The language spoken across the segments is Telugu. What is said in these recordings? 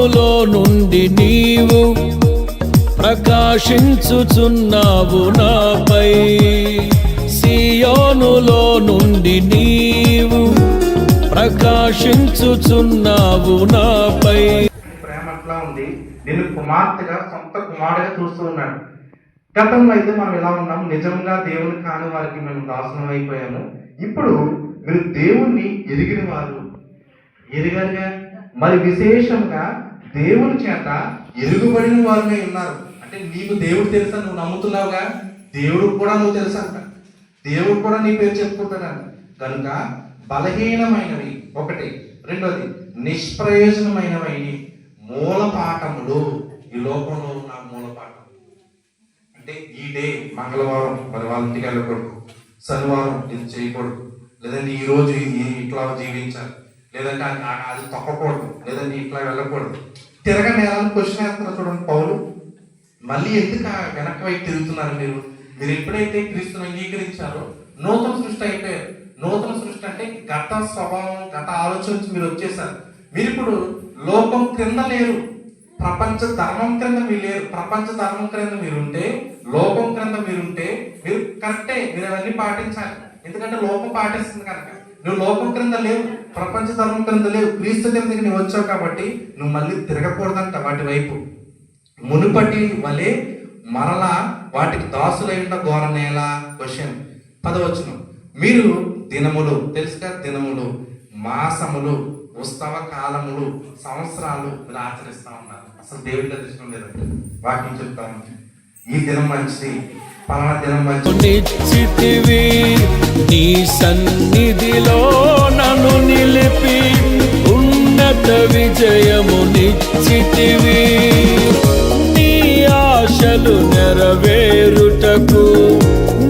సియోనులో నుండి నీవు ప్రకాశించుచున్నావు నాపై. సియోనులో నుండి నీవు ప్రకాశించుచున్నావు నాపై. ప్రేమ అట్లా ఉంది, నేను కుమార్తెగా సొంత కుమారుడుగా చూస్తూ ఉన్నాడు. గతంలో అయితే మనం ఎలా ఉన్నాం, నిజంగా దేవుని కాని వారికి మేము దాసనం అయిపోయాము. ఇప్పుడు మీరు దేవుణ్ణి ఎరిగిన వారు, ఎరిగారుగా, మరి విశేషంగా దేవుని చేత ఎరుగుబడిన వారునే ఉన్నారు. అంటే నీకు దేవుడు తెలుసా, నువ్వు నమ్ముతున్నావుగా, దేవుడు కూడా నువ్వు తెలుసా, దేవుడు కూడా నీ పేరు చెప్పుకుంటాడు. కనుక బలహీనమైనవి ఒకటి, రెండోది నిష్ప్రయోజనమైనవి మూలపాఠములు. ఈ లోకంలో ఉన్న మూలపాఠం అంటే ఈ డే మంగళవారం మరి వాళ్ళ ఇంటికి వెళ్ళకూడదు, శనివారం ఇది చేయకూడదు, లేదంటే ఈ రోజు ఇట్లా జీవించాలి, లేదంటే అది తొక్కకూడదు, లేదంటే ఇట్లా వెళ్ళకూడదు. తిరగ నేరాలను క్వశ్చన్ వేస్తున్నారు చూడండి పౌలు. మళ్ళీ ఎందుకు వెనక్కి వైపు తిరుగుతున్నారు మీరు? మీరు ఎప్పుడైతే క్రీస్తుని అంగీకరించారో నూతన సృష్టి అయిపోయారు. నూతన సృష్టి అంటే గత స్వభావం, గత ఆలోచన నుంచి మీరు వచ్చేసారు. మీరు ఇప్పుడు లోకం క్రింద లేరు, ప్రపంచ ధర్మం క్రింద మీరు లేరు. ప్రపంచ ధర్మం క్రింద మీరుంటే, లోకం క్రింద మీరుంటే మీరు కరెక్టే, మీరు అవన్నీ పాటించాలి. ఎందుకంటే లోకం పాటిస్తుంది కనుక. నువ్వు లోకం క్రింద లేవు, ప్రపంచ ధర్మం క్రింద లేవు, క్రీస్తు క్రిందకి నువ్వు వచ్చావు కాబట్టి నువ్వు మళ్ళీ తిరగకూడదంట వాటి వైపు. మునుపటి వలె మరలా వాటికి దాసులైన ఘోర నేల. క్వశ్చన్ 10వ మీరు దినములు తెలుసుగా, దినములు, మాసములు, ఉత్సవ కాలములు, సంవత్సరాలు మీరు ఆచరిస్తా ఉన్నారు. అసలు దేవుడికి దృష్టం లేదంటే వాక్యం చెప్తాను. ఈ దినం మంచిది, పలానా దినం మంచిది. నీ సన్నిధిలో నన్ను నిలిపి ఉన్నత విజయము నిశ్చితివి. నీ ఆశలు నెరవేరుటకు,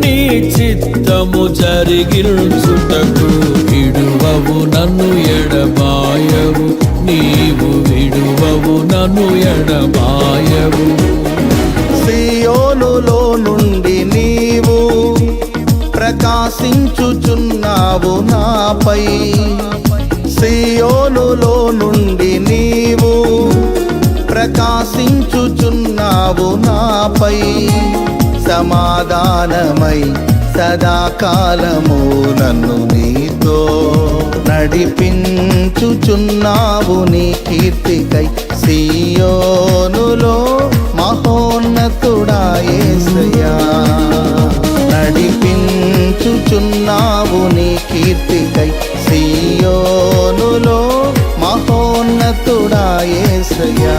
నీ చిత్తము జరిగించుటకు విడువవు నన్ను ఎడబాయవు, నీవు విడువవు నన్ను ఎడబాయవు. సియోనులో నుండి నీవు ప్రకాశించుచున్నావు నాపై. సియోనులో నుండి నీవు ప్రకాశించుచున్నావు నాపై. సమాధానమై సదాకాలము నన్ను నీతో నడిపించుచున్నావు నీ కీర్తికై. సియోనులో మహోన్నతుడా యేసయ్యా, నడిపించుచున్నావు నీ కీర్తికై. సియోనులో మహోన్నతుడా యేసయ్యా.